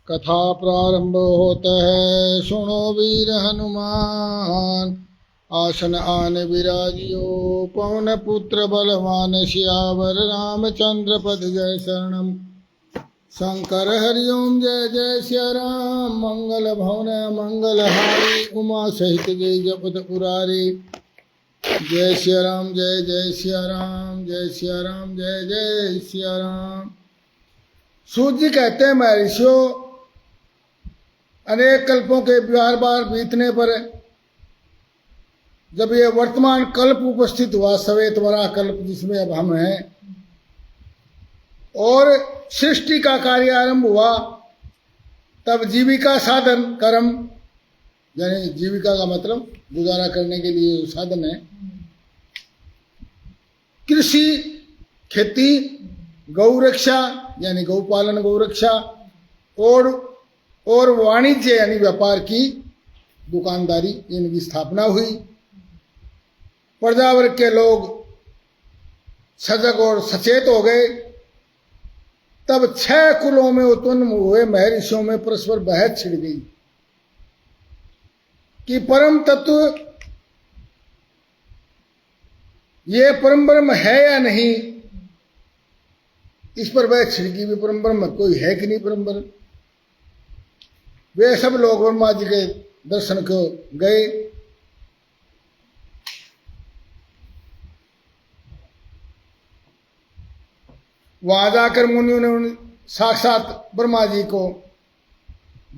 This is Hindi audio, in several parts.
कथा प्रारंभ होता है। सुनो वीर हनुमान, आसन आन विराजियो। पवन पुत्र बलवान, सियावर रामचंद्र पद जय शरणम। शंकर हरिओम जय जय सिया राम। मंगल भवन मंगल हारी, उमा सहित जय जपत पुरारी। जय सिया राम जय जय सिया राम, जय सिया राम जय जय सिया राम। सूत जी कहते हैं, महर्षियों, अनेक कल्पों के बार बार बीतने पर जब ये वर्तमान कल्प उपस्थित हुआ, श्वेतवराह कल्प जिसमें अब हम हैं, और सृष्टि का कार्य आरंभ हुआ, तब जीविका साधन कर्म, यानी जीविका का मतलब गुजारा करने के लिए साधन है, कृषि खेती, गौ रक्षा यानी गौपालन गौ रक्षा, और वाणिज्य यानी व्यापार की दुकानदारी, इनकी स्थापना हुई। प्रजा वर्ग के लोग सजग और सचेत हो गए। तब 6 कुलों में उत्पन्न हुए महर्षियों में परस्पर बहस छिड़ गई कि परम तत्व ये परम ब्रह्म है या नहीं। इस पर बहस छिड़ गई भी परम ब्रह्म कोई है कि नहीं परम ब्रह्म। वे सब लोग ब्रह्मा जी के दर्शन को गए। वहां जाकर मुनियों ने साक्षात ब्रह्मा जी को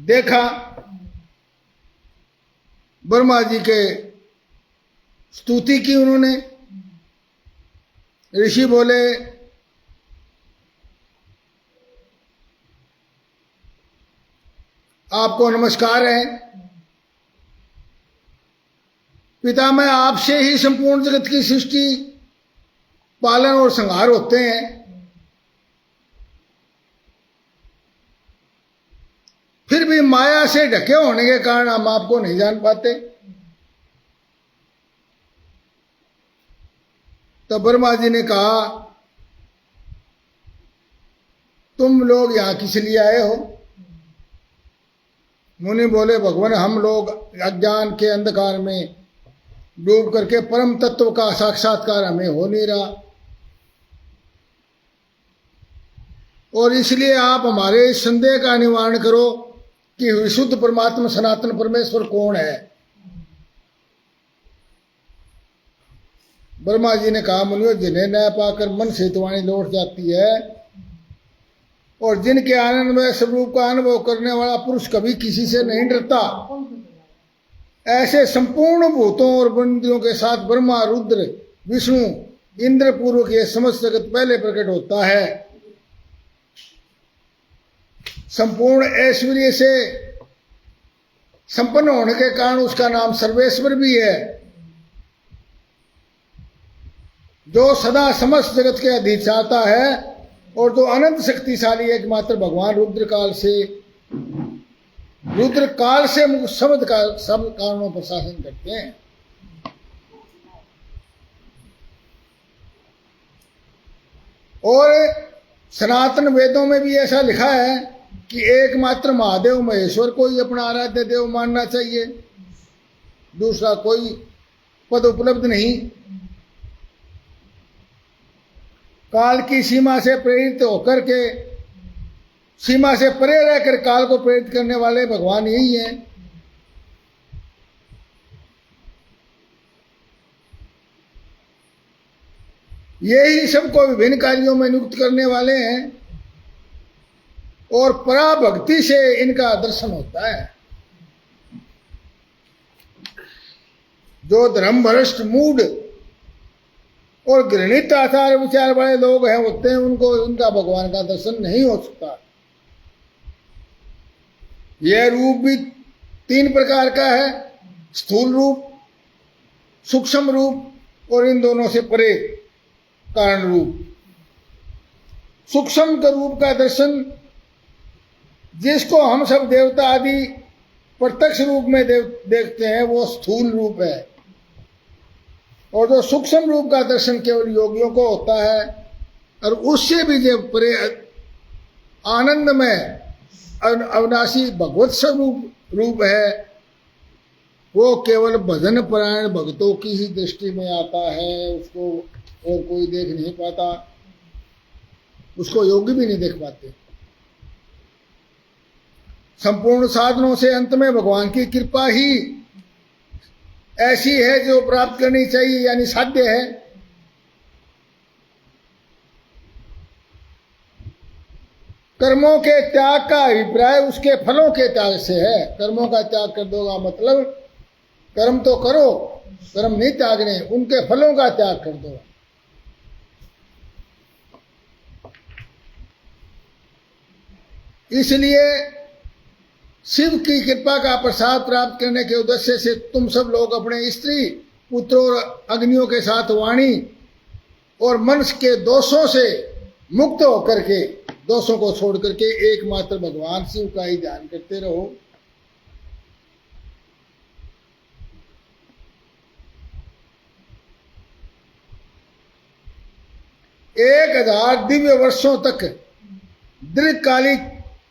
देखा। ब्रह्मा जी के स्तुति की उन्होंने। ऋषि बोले, आपको नमस्कार है पिता, मैं आपसे ही संपूर्ण जगत की सृष्टि, पालन और संहार होते हैं। फिर भी माया से ढके होने के कारण हम आपको नहीं जान पाते। तो ब्रह्मा जी ने कहा, तुम लोग यहां किस लिए आए हो? मुनि बोले, भगवान, हम लोग अज्ञान के अंधकार में डूब करके परम तत्व का साक्षात्कार हमें हो नहीं रहा, और इसलिए आप हमारे इस संदेह का निवारण करो कि विशुद्ध परमात्मा सनातन परमेश्वर कौन है। ब्रह्मा जी ने कहा, मुनियों, जिन्हें न पाकर मन से वाणी लौट जाती है और जिनके आनंदमय स्वरूप का अनुभव करने वाला पुरुष कभी किसी से नहीं डरता, ऐसे संपूर्ण भूतों और बंदियों के साथ ब्रह्मा, रुद्र, विष्णु, इंद्र पूर्वक ये समस्त जगत पहले प्रकट होता है। संपूर्ण ऐश्वर्य से संपन्न होने के कारण उसका नाम सर्वेश्वर भी है, जो सदा समस्त जगत के अधिष्ठाता है और जो अनंत शक्तिशाली एकमात्र भगवान रुद्र काल से शब्द का सब कारणों पर शासन करते हैं। और सनातन वेदों में भी ऐसा लिखा है कि एकमात्र महादेव महेश्वर को ही अपना आराध्य देव मानना चाहिए, दूसरा कोई पद उपलब्ध नहीं। काल की सीमा से प्रेरित होकर के सीमा से परे रहकर काल को प्रेरित करने वाले भगवान यही हैं। यही सबको विभिन्न कार्यों में नियुक्त करने वाले हैं और पराभक्ति से इनका दर्शन होता है। जो धर्म भ्रष्ट मूड और घृणित आचार विचार वाले लोग हैं होते हैं, उनको उनका भगवान का दर्शन नहीं हो सकता। यह रूप भी 3 प्रकार का है, स्थूल रूप, सूक्ष्म रूप और इन दोनों से परे कारण रूप। सूक्ष्म रूप का दर्शन जिसको हम सब देवता आदि प्रत्यक्ष रूप में देखते हैं, वो स्थूल रूप है। और जो सूक्ष्म रूप का दर्शन केवल योगियों को होता है, और उससे भी जो परे आनंद में अविनाशी भगवत स्वरूप रूप है, वो केवल भजन परायण भक्तों की ही दृष्टि में आता है, उसको और कोई देख नहीं पाता, उसको योगी भी नहीं देख पाते। संपूर्ण साधनों से अंत में भगवान की कृपा ही ऐसी है जो प्राप्त करनी चाहिए, यानी साध्य है। कर्मों के त्याग का अभिप्राय उसके फलों के त्याग से है। कर्मों का त्याग कर दोगा मतलब कर्म तो करो, कर्म नहीं त्यागने, उनके फलों का त्याग कर दो। इसलिए शिव की कृपा का प्रसाद प्राप्त करने के उद्देश्य से तुम सब लोग अपने स्त्री पुत्रों और अग्नियों के साथ वाणी और मन के दोषों से मुक्त होकर के, दोषों को छोड़ करके एकमात्र भगवान शिव का ही ध्यान करते रहो। एक 1000 दिव्य वर्षों तक दीर्घकालिक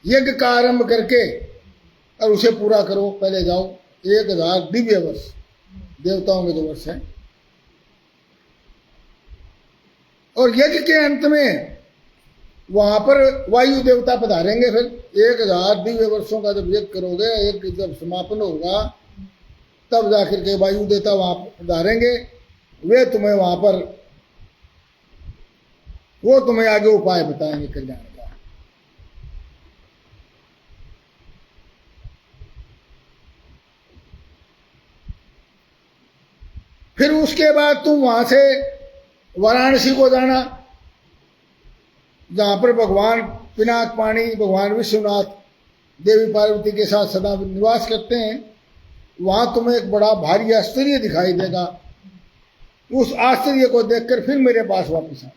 यज्ञ का आरंभ करके और उसे पूरा करो। पहले जाओ 1000 दिव्य वर्ष, देवताओं के जो वर्ष हैं, और यज्ञ के अंत में वहां पर वायु देवता पधारेंगे। फिर 1000 दिव्य वर्षों का जब यज्ञ करोगे, यज्ञ जब समापन होगा, तब जाकर के वायु देवता वहां पधारेंगे। वे तुम्हें वहां पर, वो तुम्हें आगे उपाय बताएंगे कल्याण का। फिर उसके बाद तुम वहां से वाराणसी को जाना, जहां पर भगवान पिनाक पाणी, भगवान विश्वनाथ देवी पार्वती के साथ सदा निवास करते हैं। वहां तुम्हें एक बड़ा भारी आश्चर्य दिखाई देगा। उस आश्चर्य को देखकर फिर मेरे पास वापस आओ।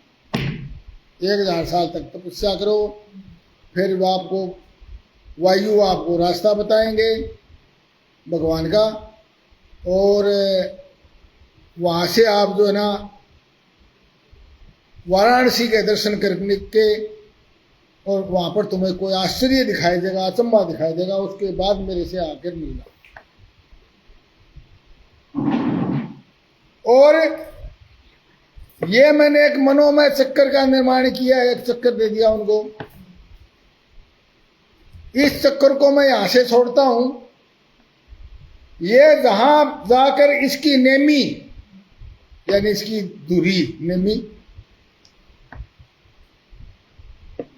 1000 साल तक तपस्या करो, फिर आपको वायु आपको रास्ता बताएंगे भगवान का, और वहां से आप जो है ना वाराणसी के दर्शन करने के, और वहां पर तुम्हें कोई आश्चर्य दिखाई देगा, अचंबा दिखाई देगा। उसके बाद मेरे से आकर मिलना। और ये मैंने एक मनोमय चक्कर का निर्माण किया, एक चक्कर दे दिया उनको। इस चक्कर को मैं यहां से छोड़ता हूं, ये जहां जाकर इसकी नेमी, यानी इसकी धुरी, नेमी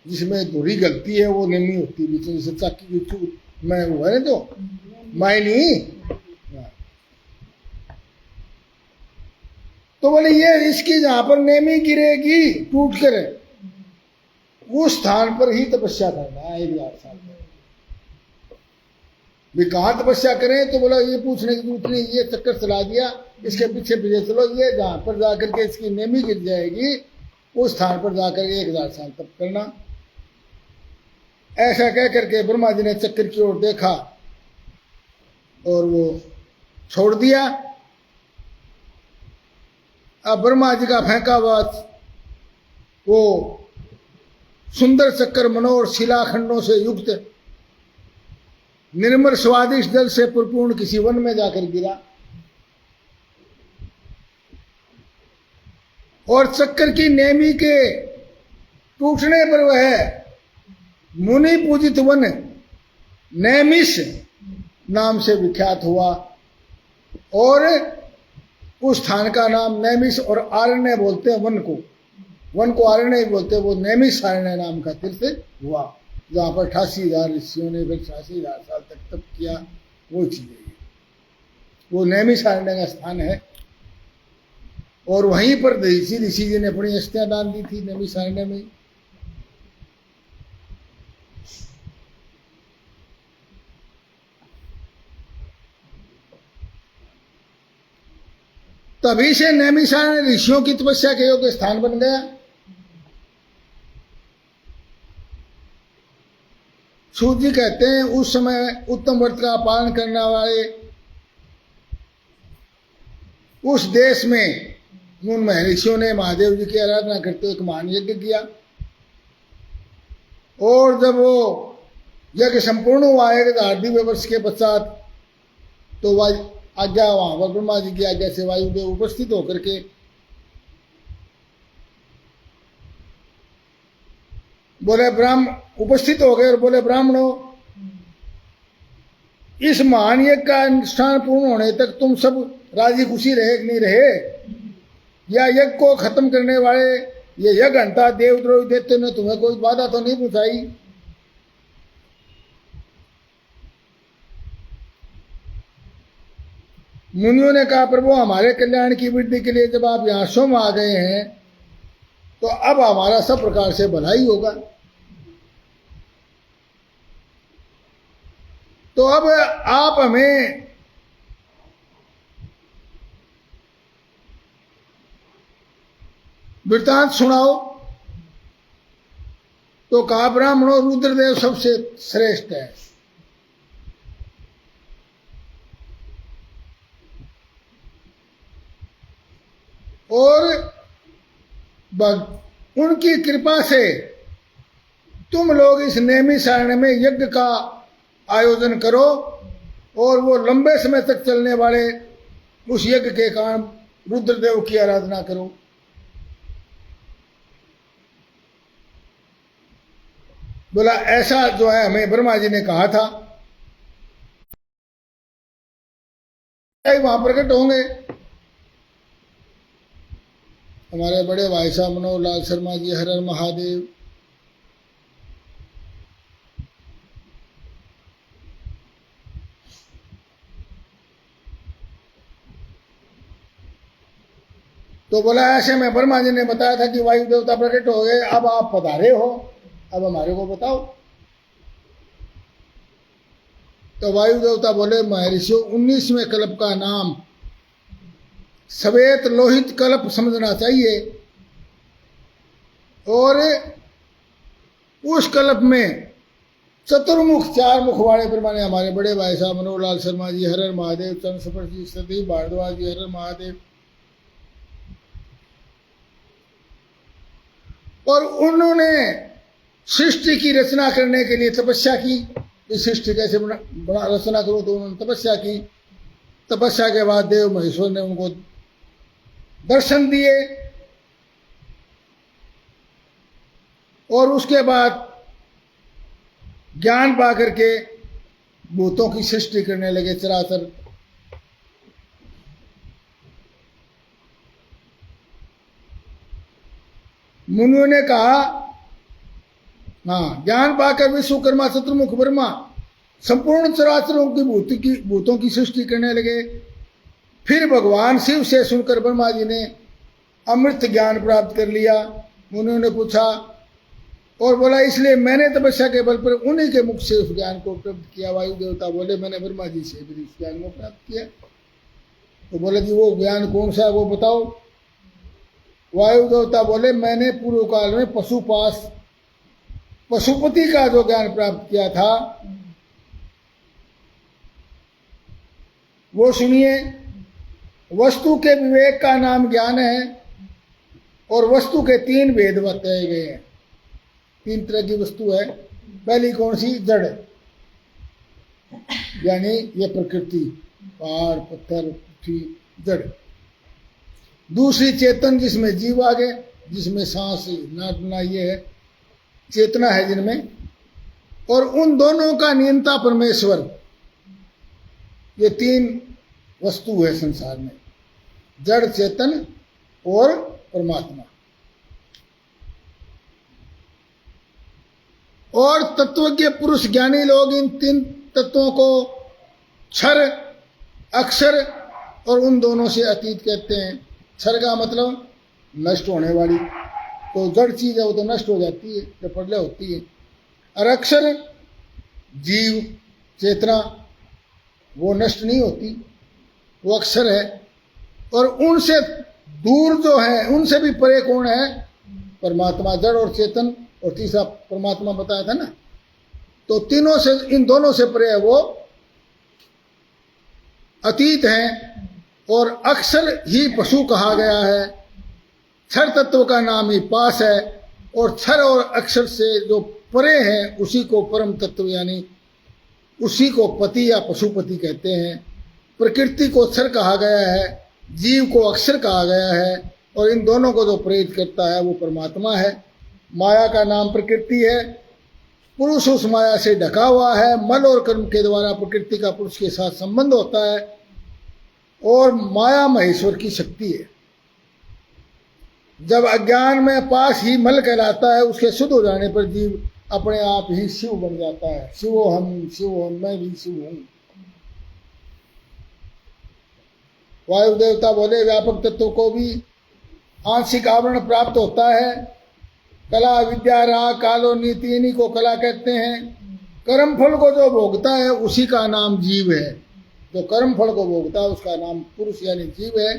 जिसमें धुरी गलती है वो नेमी होती है, बीच में जैसे चाकी की चूट में हुआ है तो मायनी। तो बोले ये इसकी जहां पर नेमी गिरेगी टूट कर, उस स्थान पर ही तपस्या करना है 1000 साल में। भी कहां तपस्या करें, तो बोला ये पूछने की जरूरत नहीं, ये चक्कर चला दिया, इसके पीछे पीछे चलो, ये जहां पर जाकर के इसकी नेमी गिर जाएगी उस स्थान पर जाकर 1000 साल तप करना। ऐसा कह करके ब्रह्मा जी ने चक्कर की ओर देखा और वो छोड़ दिया। अब ब्रह्मा जी का फेंका हुआ वो सुंदर चक्कर मनोहर शिलाखंडों से युक्त निर्मल स्वादिष्ट जल से परिपूर्ण किसी वन में जाकर गिरा, और चक्कर की नेमी के टूटने पर वह मुनि पूजित वन नैमिष नाम से विख्यात हुआ। और उस स्थान का नाम नैमिष, और आरण्य बोलते हैं वन को आरण्य ही बोलते हैं, वो नैमिषारण्य नाम का तीर्थ हुआ, जहां पर 88,000 ऋषियों ने फिर 86,000 साल तक तप किया। वो चीज है, वो नैमिषारण्य का स्थान है। और वहीं पर ऋषि जी ने अपनी अस्थियां दान दी थी नैमिषारण्य में। तभी से नैमिषारण्य ऋषियों की तपस्या के योग्य स्थान बन गया। सूत जी कहते हैं उस समय उत्तम व्रत का पालन करने वाले उस देश में उन महर्षियों ने महादेव जी की आराधना करते हुए एक महान यज्ञ किया। और जब वो यज्ञ संपूर्ण हुआ 1000 दिव्य वर्ष के पश्चात। तो आज्ञा वहां पर ब्रह्मा जी की आज्ञा से वायुदेव उपस्थित होकर के बोले उपस्थित हो गए और बोले ब्राह्मणों, इस महान यज्ञ का अनुष्ठान पूर्ण होने तक तुम सब राजी खुशी रहे कि नहीं रहे, या यज्ञ को खत्म करने वाले ये यज्ञ घंटा देवद्रोही देते ने तुम्हें कोई बाधा तो नहीं पहुंचाई? मुनियों ने कहा प्रभु, हमारे कल्याण की वृद्धि के लिए जब आप यहां स्वयं आ गए हैं तो अब हमारा सब प्रकार से भलाई होगा। तो अब आप हमें वृत्तांत सुनाओ। तो कहा ब्राह्मणों, रुद्रदेव सबसे श्रेष्ठ है। और उनकी कृपा से तुम लोग इस नेमी सारणी में यज्ञ का आयोजन करो और वो लंबे समय तक चलने वाले उस यज्ञ के कारण रुद्रदेव की आराधना करो। बोला ऐसा जो है हमें ब्रह्मा जी ने कहा था, वहां प्रकट होंगे। हमारे बड़े भाई साहब मनोहर लाल शर्मा जी, हर हर महादेव। तो बोला ऐसे में ब्रह्मा जी ने बताया था कि वायु देवता प्रकट हो गए, अब आप पधारे हो, अब हमारे को बताओ। तो वायु देवता बोले महर्षियों, 19वें कल्प का नाम श्वेत लोहित कल्प समझना चाहिए, और उस कल्प में चतुर्मुख 4 मुख वाले ब्रह्मा ने हमारे बड़े भाई साहब मनोहर लाल शर्मा जी, हर हर महादेव, चंद्रशेखर जी, सतीश भारद्वाज जी, हर हर महादेव। और उन्होंने सृष्टि की रचना करने के लिए तपस्या की। इस सृष्टि कैसे बना रचना करो, तो उन्होंने तपस्या की। तपस्या के बाद देव महेश्वर ने उनको दर्शन दिए, और उसके बाद ज्ञान पा करके भूतों की सृष्टि करने लगे चराचर। मुनियों ने कहा, हाँ, ज्ञान पाकर विश्वकर्मा चतुर्मुख ब्रह्मा संपूर्ण चराचरों की भूतों की सृष्टि करने लगे। फिर भगवान शिव से सुनकर ब्रह्मा जी ने अमृत ज्ञान प्राप्त कर लिया। मुनियों ने पूछा और बोला, इसलिए मैंने तपस्या के बल पर उन्हीं के मुख से उस ज्ञान को प्राप्त किया। वायु देवता बोले, मैंने ब्रह्मा जी से भी इस ज्ञान को प्राप्त किया। तो बोले कि वो ज्ञान कौन सा है वो बताओ। वायु देवता बोले, मैंने पूर्व काल में पशुपति का जो ज्ञान प्राप्त किया था वो सुनिए। वस्तु के विवेक का नाम ज्ञान है, और वस्तु के 3 भेद बताए गए हैं। 3 तरह की वस्तु है। पहली कौन सी? जड़, यानी ये प्रकृति, पहाड़, पत्थर, पृथ्वी, जड़। दूसरी चेतन, जिसमें जीव आ गए, जिसमें सांस नाटना ये है, चेतना है जिनमें। और उन दोनों का नियंता परमेश्वर। ये 3 वस्तु है संसार में, जड़, चेतन और परमात्मा। और तत्वज्ञ पुरुष ज्ञानी लोग इन 3 तत्वों को क्षर, अक्षर और उन दोनों से अतीत कहते हैं। क्षर का मतलब नष्ट होने वाली, तो जड़ चीज है वो तो नष्ट हो जाती है, जब प्रलय होती है। और अक्षर जीव, चेतना, वो नष्ट नहीं होती, वो अक्षर है। और उनसे दूर जो है, उनसे भी परे कौन है? परमात्मा, जड़ और चेतन, और तीसरा परमात्मा बताया था ना। तो तीनों से, इन दोनों से परे है वो, अतीत हैं। और अक्षर ही पशु कहा गया है। क्षर तत्व का नाम ही पास है, और क्षर और अक्षर से जो परे है उसी को परम तत्व यानी उसी को पति या पशुपति कहते हैं। प्रकृति को अक्षर कहा गया है, जीव को अक्षर कहा गया है, और इन दोनों को जो प्रेरित करता है वो परमात्मा है। माया का नाम प्रकृति है। पुरुष उस माया से ढका हुआ है। मल और कर्म के द्वारा प्रकृति का पुरुष के साथ संबंध होता है, और माया महेश्वर की शक्ति है। जब अज्ञान में पास ही मल कहलाता है, उसके शुद्ध हो जाने पर जीव अपने आप ही शिव बन जाता है। शिवो हम, मैं भी शिव हूं। वायु देवता बोले व्यापक तत्व को भी आंशिक आवरण प्राप्त होता है। कला विद्या राग काल और नीति इन्हीं को कला कहते हैं। कर्म फल को जो भोगता है उसी का नाम जीव है। जो कर्म फल को भोगता है उसका नाम पुरुष यानी जीव है।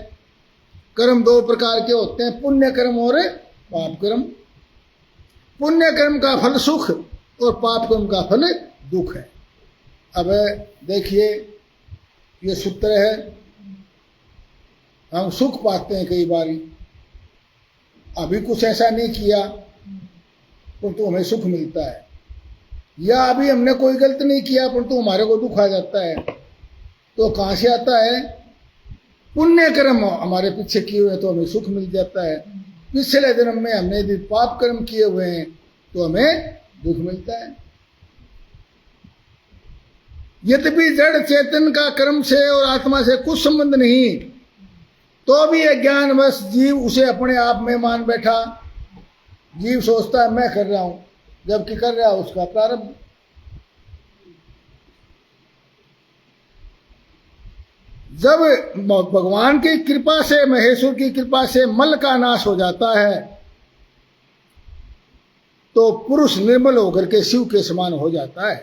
कर्म दो प्रकार के होते हैं, पुण्य कर्म और पाप कर्म। पुण्य कर्म का फल सुख और पाप कर्म का फल दुख है। अब देखिए ये सूत्र है, हम सुख पाते हैं कई बारी, अभी कुछ ऐसा नहीं किया परंतु हमें सुख मिलता है, या अभी हमने कोई गलत नहीं किया परंतु हमारे को दुख आ जाता है। तो कहाँ से आता है? पुण्य कर्म हमारे पीछे किए हुए तो हमें सुख मिल जाता है। पिछले जन्म में हमने यदि पाप कर्म किए हुए हैं तो हमें दुख मिलता है। यद्यपि जड़ चेतन का कर्म से और आत्मा से कुछ संबंध नहीं, तो भी अज्ञानवश जीव उसे अपने आप में मान बैठा। जीव सोचता है मैं कर रहा हूं, जबकि कर रहा है उसका प्रारब्ध। जब भगवान की कृपा से, महेश्वर की कृपा से मल का नाश हो जाता है तो पुरुष निर्मल होकर के शिव के समान हो जाता है।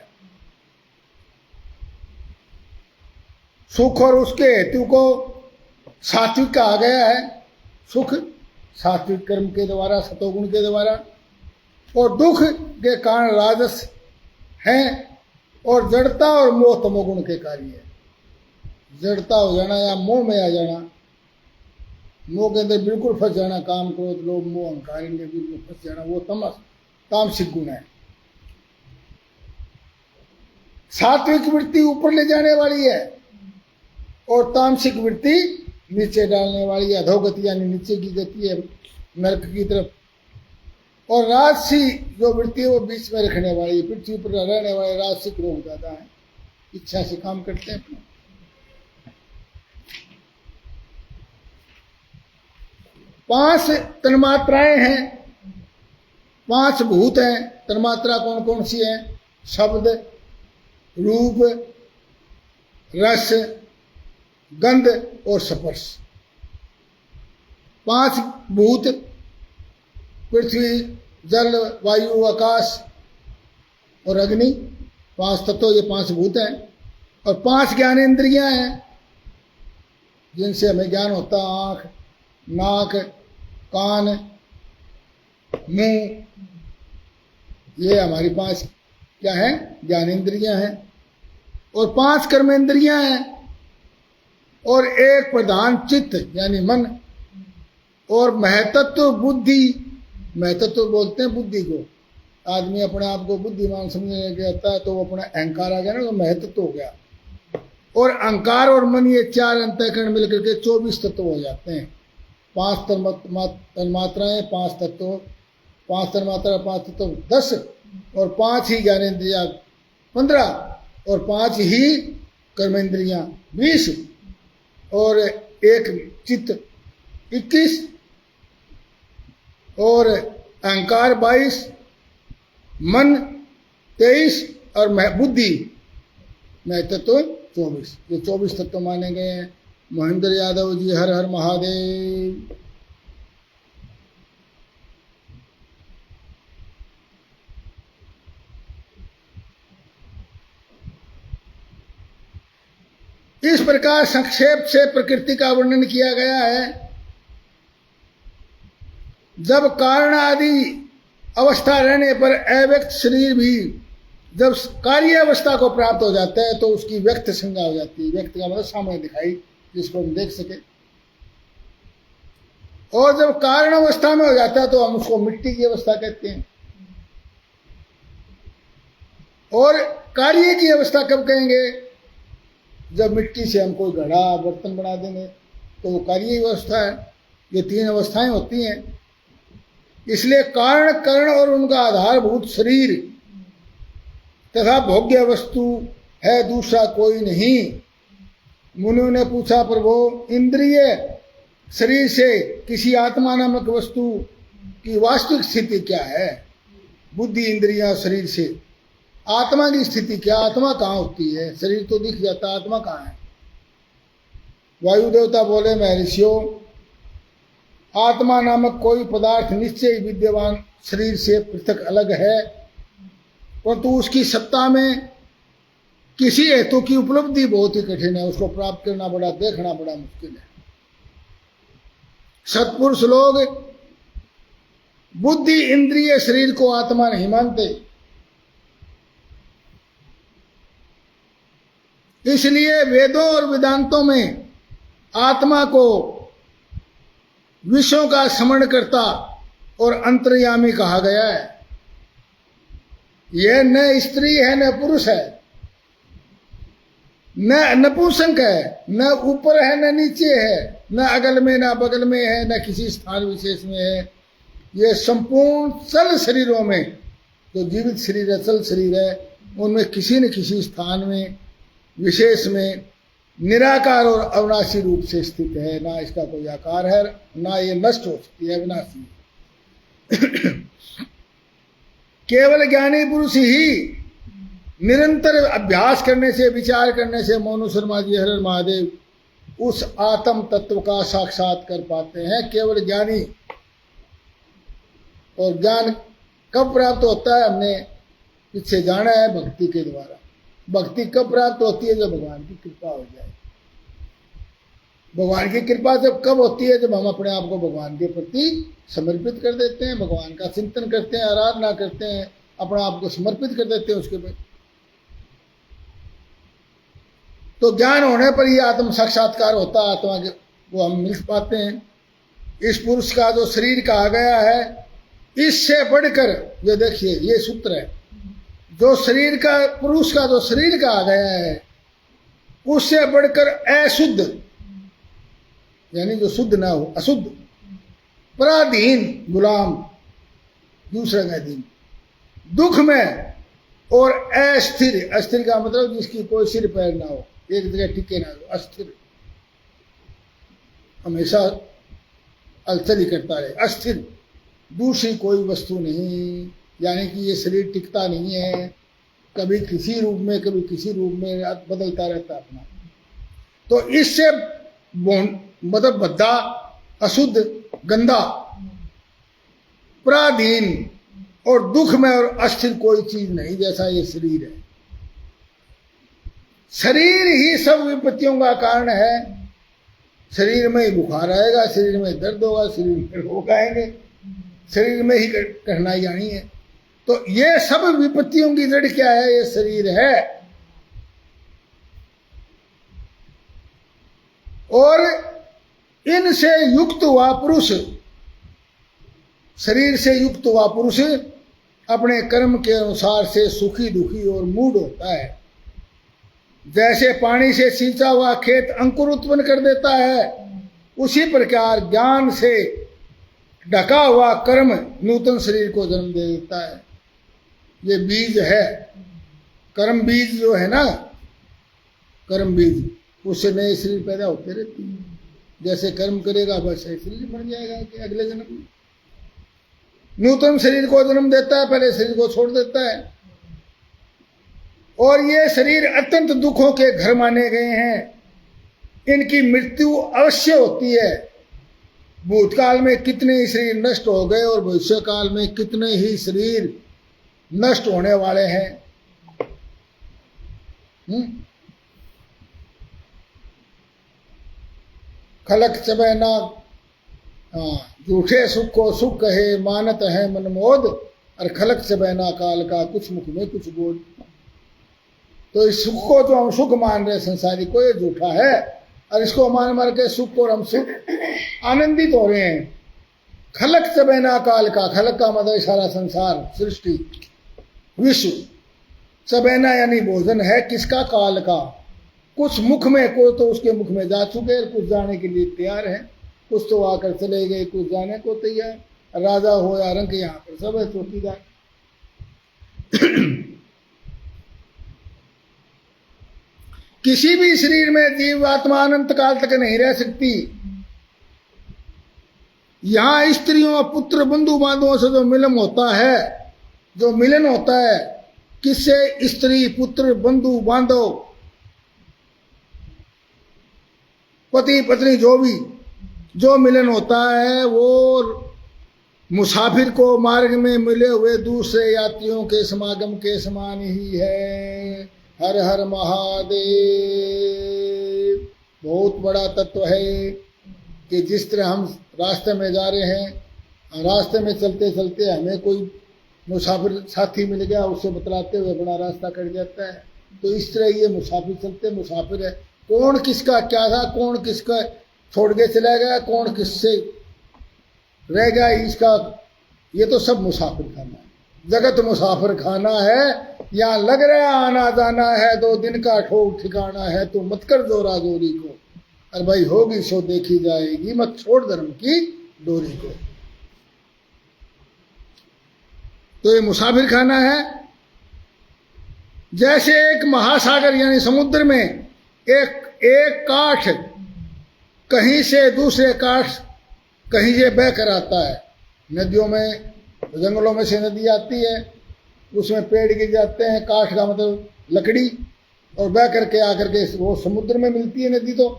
सुख और उसके हेतु को सात्विक कहा गया है। सुख सात्विक कर्म के द्वारा, सतोगुण के द्वारा, और दुख के कारण राजस हैं, और जड़ता और मोह तमोगुण के कार्य है। जड़ता हो जाना या मोह में आ जाना, मोह के अंदर बिल्कुल फंस जाना, काम क्रोध लोभ मोह अहंकार इनके बिल्कुल फंस जाना, वो तामसिक गुण है। सात्विक वृत्ति ऊपर ले जाने वाली है और तामसिक वृत्ति नीचे डालने वाली है। अधोगति यानी नीचे की गति है, नरक की तरफ। और राजसी जो वृत्ति है वो बीच में रखने वाली है। पृथ्वी पर रहने वाले राजसिक लोग ज्यादा है, इच्छा से काम करते हैं अपने। 5 तन्मात्राएं हैं, 5 भूत हैं। तन्मात्रा कौन कौन सी हैं? शब्द, रूप, रस, गंध और स्पर्श। 5 भूत, पृथ्वी, जल, वायु, आकाश और अग्नि, 5 तत्व, ये 5 भूत हैं। और 5 ज्ञानेंद्रियां हैं जिनसे हमें ज्ञान होता है। आँख, नाक, कान, मुंह, ये हमारी 5 क्या है? ज्ञानेंद्रियां हैं। और 5 कर्मेंद्रियां हैं, और एक प्रधान चित्त यानी मन, और महतत्व बुद्धि। महतत्व बोलते हैं बुद्धि को। आदमी अपने आप को बुद्धिमान समझने लग जाता है तो वो अपना अहंकार आ गया ना, तो महतत्व हो गया। और अहंकार और मन, ये 4 अंतःकरण मिलकर के 24 तत्व हो जाते हैं। 5 तन्मात्राएं, 5 तत्व, 5 तन्मात्रा, 5 तत्व 10, और 5 ही ज्ञानेंद्रियां 15, और 5 ही कर्मेंद्रियां 20, और एक चित्त 21, और अहंकार 22, मन 23, और बुद्धि महतत्व 24। ये 24 तत्व माने गए हैं। महेंद्र यादव जी, हर हर महादेव। इस प्रकार संक्षेप से प्रकृति का वर्णन किया गया है। जब कारण आदि अवस्था रहने पर अव्यक्त शरीर भी जब कार्य अवस्था को प्राप्त हो जाता है तो उसकी व्यक्त संज्ञा हो जाती है। व्यक्त का मतलब सामने दिखाई, जिसको हम देख सके। और जब कारण अवस्था में हो जाता है तो हम उसको मिट्टी की अवस्था कहते हैं। और कार्य की अवस्था कब कहेंगे? जब मिट्टी से हम कोई घड़ा बर्तन बना देंगे तो वो कार्य की अवस्था है। ये तीन अवस्थाएं होती हैं। इसलिए कारण, कर्ण और उनका आधारभूत शरीर तथा भोग्य वस्तु है, दूसरा कोई नहीं। मुनियों ने पूछा, प्रभु इंद्रिय शरीर से किसी आत्मा नामक वस्तु की वास्तविक स्थिति क्या है? बुद्धि, इंद्रियां, शरीर से आत्मा की स्थिति क्या? आत्मा कहाँ होती है? शरीर तो दिख जाता, आत्मा कहाँ है? वायु देवता बोले, महर्षियों, आत्मा नामक कोई पदार्थ निश्चय विद्यमान शरीर से पृथक अलग है, परंतु उसकी सत्ता में किसी हेतु की उपलब्धि बहुत ही कठिन है। उसको प्राप्त करना बड़ा, देखना बड़ा मुश्किल है। सत्पुरुष लोग बुद्धि, इंद्रिय, शरीर को आत्मा नहीं मानते। इसलिए वेदों और वेदांतों में आत्मा को विश्वों का स्मरणकर्ता और अंतर्यामी कहा गया है। यह न स्त्री है न पुरुष है, न नपुंसक है, न ऊपर है न नीचे है, न अगल में न बगल में है, न किसी स्थान विशेष में है। यह संपूर्ण चल शरीरों में, जो जीवित शरीर है, चल शरीर है, उनमें किसी न किसी स्थान में विशेष में निराकार और अविनाशी रूप से स्थित है। ना इसका कोई आकार है, ना ये नष्ट हो सकती है, अविनाशी। केवल ज्ञानी पुरुष ही निरंतर अभ्यास करने से, विचार करने से, मोनू शर्मा जी, हर हर महादेव, उस आत्म तत्व का साक्षात कर पाते हैं। केवल ज्ञानी। और ज्ञान कब प्राप्त होता है? हमने पीछे जाना है, भक्ति के द्वारा। भक्ति कब प्राप्त होती है? जब भगवान की कृपा हो जाए। भगवान की कृपा जब कब होती है? जब हम अपने आप को भगवान के प्रति समर्पित कर देते हैं, भगवान का चिंतन करते हैं, आराधना करते हैं, अपना आप को समर्पित कर देते हैं उसके प्रति। तो ज्ञान होने पर ही आत्म साक्षात्कार होता है, आत्मा के वो हम मिल पाते हैं। इस पुरुष का जो शरीर कहा गया है, इससे बढ़कर, ये देखिए ये सूत्र है, जो शरीर का, पुरुष का जो शरीर कहा गया है, उससे बढ़कर अशुद्ध, यानी जो शुद्ध ना हो, अशुद्ध, पराधीन, गुलाम, दूसरे का अधीन, दुख में और अस्थिर। अस्थिर का मतलब जिसकी कोई सिर पैर ना हो, एक जगह टिके ना हो, अस्थिर, हमेशा अलचल ही करता रहे, अस्थिर, दूसरी कोई वस्तु नहीं। यानी कि ये शरीर टिकता नहीं है, कभी किसी रूप में, कभी किसी रूप में बदलता रहता अपना। तो इससे मतलब बद्धा, अशुद्ध, गंदा, पराधीन और दुख में और अस्थिर कोई चीज नहीं, जैसा ये शरीर है। शरीर ही सब विपत्तियों का कारण है। शरीर में ही बुखार आएगा, शरीर में दर्द होगा, शरीर में रोग आएंगे, शरीर में ही कठिनाई आनी है। तो ये सब विपत्तियों की जड़ क्या है? ये शरीर है। और इनसे युक्त हुआ पुरुष, शरीर से युक्त हुआ पुरुष अपने कर्म के अनुसार से सुखी, दुखी और मूढ़ होता है। जैसे पानी से सींचा हुआ खेत अंकुर उत्पन्न कर देता है, उसी प्रकार ज्ञान से ढका हुआ कर्म नूतन शरीर को जन्म दे देता है। ये बीज है, कर्म बीज जो है ना, कर्म बीज, उससे नए शरीर पैदा होते रहते हैं। जैसे कर्म करेगा वैसे शरीर बन जाएगा कि अगले जन्म में। नूतन शरीर को जन्म देता है, पहले शरीर को छोड़ देता है। और ये शरीर अत्यंत दुखों के घर माने गए हैं। इनकी मृत्यु अवश्य होती है। भूतकाल में कितने ही शरीर नष्ट हो गए और भविष्य काल में कितने ही शरीर नष्ट होने वाले हैं। खलक चबे ना, झूठे सुख को सुख कहे, मानत है मनमोद, और खलक चबे ना काल का, कुछ मुख में कुछ बोल। तो इस सुख को जो हम सुख मान रहे संसारी को, ये झूठा है, और इसको मान के सुख को हम सुख आनंदित हो रहे हैं। खलक चबे ना काल का, खलक का मतलब सारा संसार, सृष्टि, विश्व, सबेना यानी भोजन है किसका? काल का। कुछ मुख में, कोई तो उसके मुख में जा चुके, कुछ जाने के लिए तैयार है, कुछ तो आकर चले गए, कुछ जाने को तैयार। राजा हो या रंग, यहाँ पर सब है चौकीदार। किसी भी शरीर में जीव आत्मा अनंत काल तक नहीं रह सकती। यहां स्त्रियों, पुत्र, बंधु बांधवों से जो मिलन होता है, जो मिलन होता है किससे? स्त्री, पुत्र, बंधु बांधव, पति पत्नी, जो मिलन होता है वो मुसाफिर को मार्ग में मिले हुए दूसरे यात्रियों के समागम के समान ही है। हर हर महादेव। बहुत बड़ा तत्व है कि जिस तरह हम रास्ते में जा रहे हैं, रास्ते में चलते चलते हमें कोई मुसाफिर साथी मिल गया, उससे बतलाते हुए अपना रास्ता कट जाता है, तो इस तरह ये मुसाफिर चलते मुसाफिर है। कौन किसका क्या था, कौन किसका छोड़ के चला गया, कौन किससे रह गया, इसका ये तो सब मुसाफिर खाना है। जगत मुसाफिर खाना है। यहाँ लग रहा है आना जाना है, 2 दिन का ठोक ठिकाना है, तो मत कर जोरा जोरी को। अरे भाई होगी सो देखी जाएगी, मत छोड़ धर्म की डोरी को। तो ये मुसाफिर खाना है। जैसे एक महासागर यानी समुद्र में एक काठ कहीं से दूसरे काठ कहीं से बह कर आता है। नदियों में, जंगलों में से नदी आती है, उसमें पेड़ गिर जाते हैं, काठ का मतलब लकड़ी, और बह करके आकर के वो समुद्र में मिलती है। नदी तो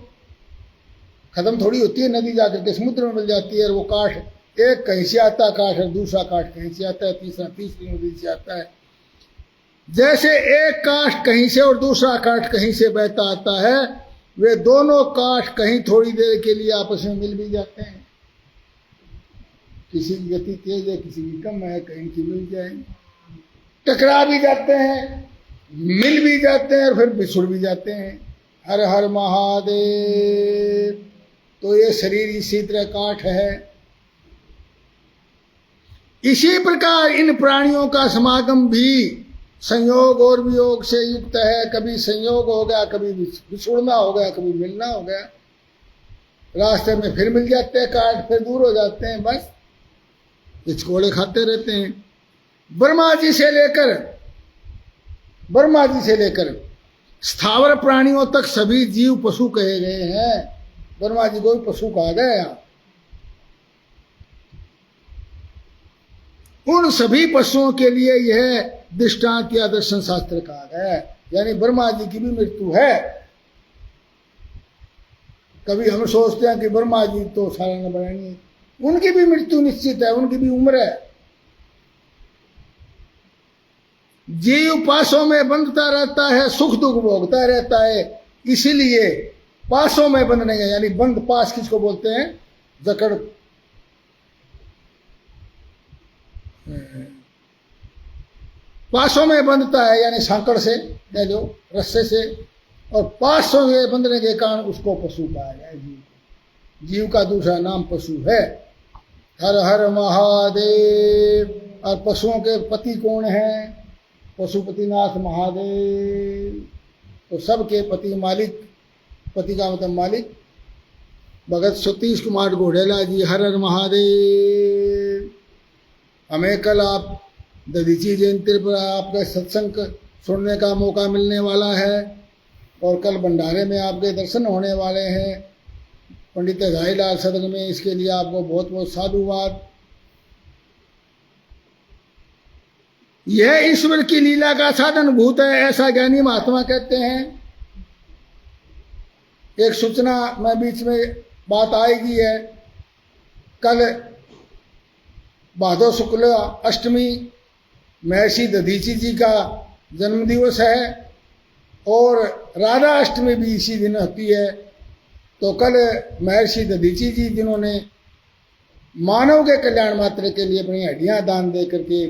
खत्म थोड़ी होती है, नदी जाकर के समुद्र में मिल जाती है। और वो काठ एक कहीं से आता है काठ, और दूसरा काठ कहीं से आता है, तीसरी नदी से आता है। जैसे एक काठ कहीं से और दूसरा काठ कहीं से बहता आता है, वे दोनों काठ कहीं थोड़ी देर के लिए आपस में मिल भी जाते हैं। किसी की गति तेज है, किसी की कम है, कहीं की मिल जाएंगे, टकरा भी जाते हैं, मिल भी जाते हैं, और फिर बिछुड़ भी जाते हैं। हर हर महादेव। तो ये शरीर इसी तरह काठ है। इसी प्रकार इन प्राणियों का समागम भी संयोग और वियोग से युक्त है। कभी संयोग हो गया, कभी बिछुड़ना हो गया, कभी मिलना हो गया। रास्ते में फिर मिल जाते हैं काठ, फिर दूर हो जाते हैं, बस हिचकोड़े खाते रहते हैं। ब्रह्मा जी से लेकर स्थावर प्राणियों तक सभी जीव पशु कहे गए हैं। ब्रह्मा जी को भी पशु कहा गया यहाँ। उन सभी पशुओं के लिए यह दृष्टांत या दर्शन शास्त्र कहा गया है। यानी ब्रह्मा जी की भी मृत्यु है। कभी हम सोचते हैं कि ब्रह्मा जी तो सारा न बनाएंगे, उनकी भी मृत्यु निश्चित है, उनकी भी उम्र है। जीव पासों में बंधता रहता है, सुख दुख भोगता रहता है, इसीलिए पासों में बंधने का, यानी बंध पास किसको बोलते हैं? जकड़, पासों में बंधता है यानी सांकड़ से या जो रस्से से, और पासों में बंधने के कारण उसको पशु कहा गया है। जीव का दूसरा नाम पशु है। हर हर महादेव। और पशुओं के पति कौन है? पशुपतिनाथ महादेव। तो सबके पति मालिक, पति का मतलब मालिक, भगत सतीश कुमार घोड़ेला जी। हर हर महादेव। हमें कल आप दधीची जयंती पर आपका सत्संग सुनने का मौका मिलने वाला है, और कल भंडारे में आपके दर्शन होने वाले हैं पंडित हजारीलाल सदन में। इसके लिए आपको बहुत बहुत साधुवाद। यह ईश्वर की लीला का साधन भूत है, ऐसा ज्ञानी महात्मा कहते हैं। एक सूचना में बीच में बात आएगी है, कल भादो शुक्ल अष्टमी महर्षि दधीची जी का जन्म दिवस है, और राधा अष्टमी भी इसी दिन होती है। तो कल महर्षि दधीची जी, जिन्होंने मानव के कल्याण मात्र के लिए अपनी हड्डियां दान दे करके,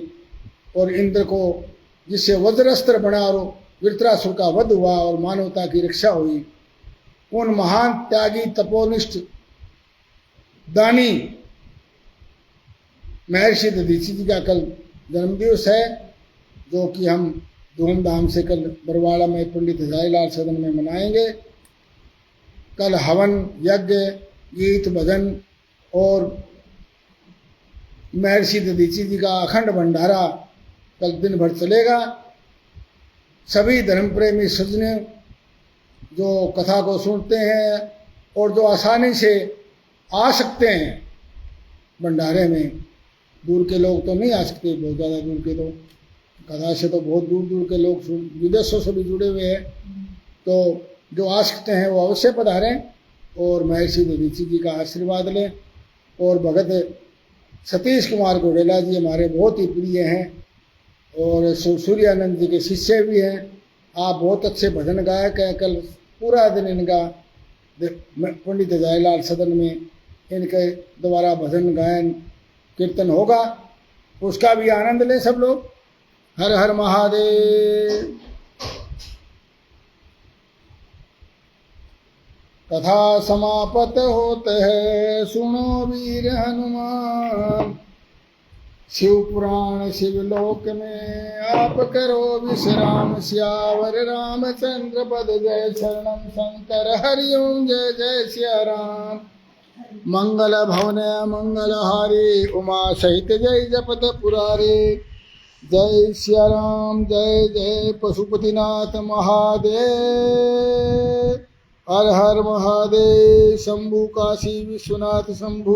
और इंद्र को जिससे वज्रस्त्र बना और वृत्रासुर का वध हुआ और मानवता की रक्षा हुई, उन महान त्यागी तपोनिष्ठ दानी महर्षि दधीची जी का कल जन्म दिवस है, जो कि हम धूमधाम से कल बरवाड़ा में पंडित हजारीलाल सदन में मनाएंगे। कल हवन यज्ञ गीत भजन और महर्षि दधीची जी का अखंड भंडारा कल दिन भर चलेगा। सभी धर्म प्रेमी सज्जन जो कथा को सुनते हैं और जो आसानी से आ सकते हैं भंडारे में, दूर के लोग तो नहीं आ सकते, बहुत ज़्यादा दूर के, तो कथा से तो बहुत दूर दूर के लोग विदेशों से भी जुड़े हुए हैं, तो जो आ सकते हैं वो अवश्य पधारें और महर्षि दधीची जी का आशीर्वाद लें। और भगत सतीश कुमार घोड़ेला जी हमारे बहुत ही प्रिय हैं और सूर्यानंद जी के शिष्य भी हैं। आप बहुत अच्छे भजन गायक हैं। कल पूरा दिन इनका पंडित हजारीलाल सदन में इनके द्वारा भजन गायन कीर्तन होगा, उसका भी आनंद लें सब लोग। हर हर महादेव। कथा समापत होत है सुनो वीर हनुमान, शिव पुराण शिवलोक में आप करो विश्राम। श्यावर रामचंद्र पद जय शरणम शंकर हरिओम जय जय सिया राम। मंगल भवन मंगल हारी उमा सहित जय जपत पुरारे। जय सिया राम जय जय पशुपतिनाथ महादेव। हर हर महादेव। शंभु काशी विश्वनाथ शंभु।